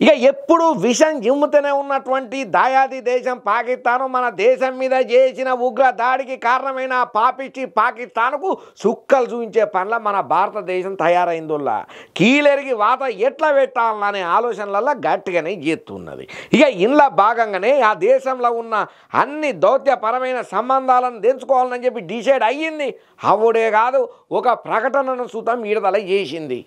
ఇక ఎప్పుడు విషం జిమ్ముతూనే ఉన్నటువంటి దాయాది దేశం పాకిస్తాను మన దేశం మీద చేసిన ఉగ్ర దాడికి కారణమైన పాపిష్టి పాకిస్తాన్కు సుక్కలు చూపించే పనుల మన భారతదేశం తయారైందుల్లా కీలెరిగి వాత ఎట్లా పెట్టాలనే ఆలోచనలలో గట్టిగానే చేస్తున్నది. ఇక ఇందులో భాగంగానే ఆ దేశంలో ఉన్న అన్ని దౌత్యపరమైన సంబంధాలను తెంచుకోవాలని చెప్పి డిసైడ్ అయ్యింది. అవ్వడే కాదు, ఒక ప్రకటనను సుతం విడుదల చేసింది.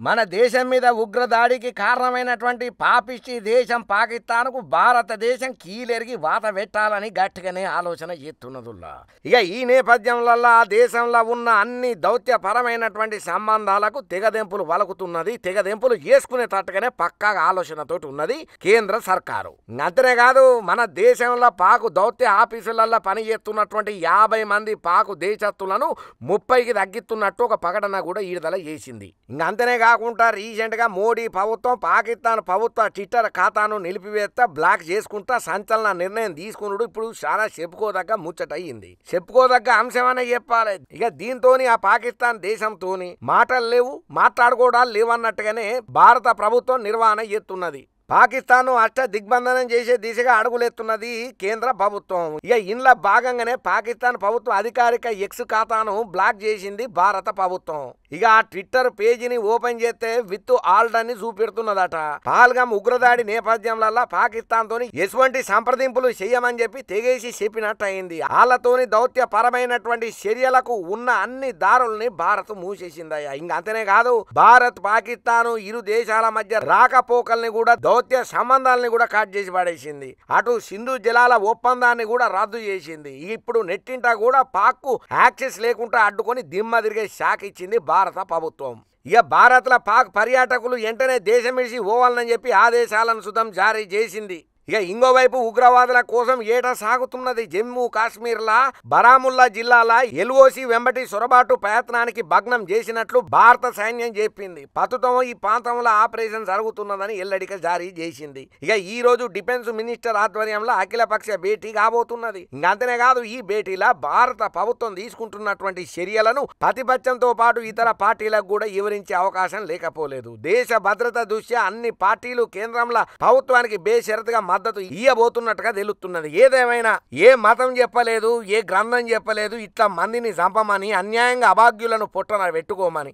మన దేశం మీద ఉగ్రదాడికి కారణమైనటువంటి పాపిష్టి దేశం పాకిస్తాన్కు భారతదేశం కీలెరిగి వాత పెట్టాలని గట్టిగానే ఆలోచన చేస్తున్నదుల్లా. ఇక ఈ నేపథ్యంలో ఆ దేశంలో ఉన్న అన్ని దౌత్యపరమైనటువంటి సంబంధాలకు తెగదెంపులు వలుకుతున్నది. తెగదెంపులు చేసుకునే తట్టుగానే పక్కాగా ఆలోచనతోటి ఉన్నది కేంద్ర సర్కారు. అంతనే కాదు, మన దేశంలో పాకు దౌత్య ఆఫీసులలో పనిచేస్తున్నటువంటి 50 మంది పాకు దేశస్తులను 30కి తగ్గిస్తున్నట్టు ఒక ప్రకటన కూడా విడుదల చేసింది. అంతనే కాకుండా రీసెంట్గా మోడీ ప్రభుత్వం పాకిస్తాన్ ప్రభుత్వ ట్విట్టర్ ఖాతాను నిలిపివేస్తా బ్లాక్ చేసుకుంటా సంచలన నిర్ణయం తీసుకున్నాడు. ఇప్పుడు చాలా చెప్పుకోదగ్గ ముచ్చటయ్యింది. చెప్పుకోదగ్గ అంశమనే చెప్పాలి. ఇక దీంతో ఆ పాకిస్తాన్ దేశంతో మాటలు లేవు, మాట్లాడుకోవడాలు లేవన్నట్టుగానే భారత ప్రభుత్వం నిర్వహణ చేస్తున్నది. పాకిస్తాన్ అష్ట దిగ్బంధనం చేసే దిశగా అడుగులెత్తున్నది కేంద్ర ప్రభుత్వం. ఇక ఇందులో భాగంగానే పాకిస్తాన్ ప్రభుత్వ అధికారిక ఎక్స్ ఖాతాను బ్లాక్ చేసింది భారత ప్రభుత్వం. ఇక ఆ ట్విట్టర్ పేజీని ఓపెన్ చేస్తే విత్ ఆల్ట్ అని చూపెడుతున్నదట. పహల్గామ్ ఉగ్రదాడి నేపథ్యంలో పాకిస్తాన్ తోని ఎటువంటి సంప్రదింపులు చేయమని చెప్పి తెగేసి చెప్పినట్టు అయింది. వాళ్ళతోని దౌత్య పరమైనటువంటి చర్యలకు ఉన్న అన్ని దారుల్ని భారత్ మూసేసిందయ్యా. ఇంక అంతనే కాదు, భారత్ పాకిస్తాన్ ఇరు దేశాల మధ్య రాకపోకల్ని కూడా దౌత్య సంబంధాలని కూడా కట్ చేసి పడేసింది. అటు సింధు జలాల ఒప్పందాన్ని కూడా రద్దు చేసింది. ఇప్పుడు నెట్టింటా కూడా పాక్కు యాక్సెస్ లేకుండా అడ్డుకొని దిమ్మ తిరిగే షాక్ ఇచ్చింది భారత ప్రభుత్వం. ఇక భారత్లో పాక్ పర్యాటకులు వెంటనే దేశం విడిచి పోవాలని చెప్పి ఆదేశాలను సుతం జారీ చేసింది. ఇక ఇంకోవైపు ఉగ్రవాదుల కోసం ఏటా సాగుతున్నది. జమ్మూ కాశ్మీర్లా బరాముల్లా జిల్లాల ఎల్ఓసి వెంబటి సొరబాటు ప్రయత్నానికి భగ్నం చేసినట్లు భారత సైన్యం చెప్పింది. ప్రస్తుతం ఈ ప్రాంతంలో ఆపరేషన్ జరుగుతున్నదని ఎల్లడిక జారీ చేసింది. ఇక ఈ రోజు డిఫెన్స్ మినిస్టర్ ఆధ్వర్యంలో అఖిలపక్ష భేటీ కాబోతున్నది. ఇంకంతనే కాదు, ఈ భేటీలో భారత ప్రభుత్వం తీసుకుంటున్నటువంటి చర్యలను ప్రతిపక్షంతో పాటు ఇతర పార్టీలకు కూడా వివరించే అవకాశం లేకపోలేదు. దేశ భద్రత దృష్ట్యా అన్ని పార్టీలు కేంద్రంలో ప్రభుత్వానికి బేషరతుగా మద్దతు ఇయ్యబోతున్నట్టుగా తెలుస్తున్నది. ఏదేమైనా ఏ మతం చెప్పలేదు, ఏ గ్రంథం చెప్పలేదు ఇట్లా మందిని చంపమని, అన్యాయంగా అభాగ్యులను పొట్టన పెట్టుకోమని.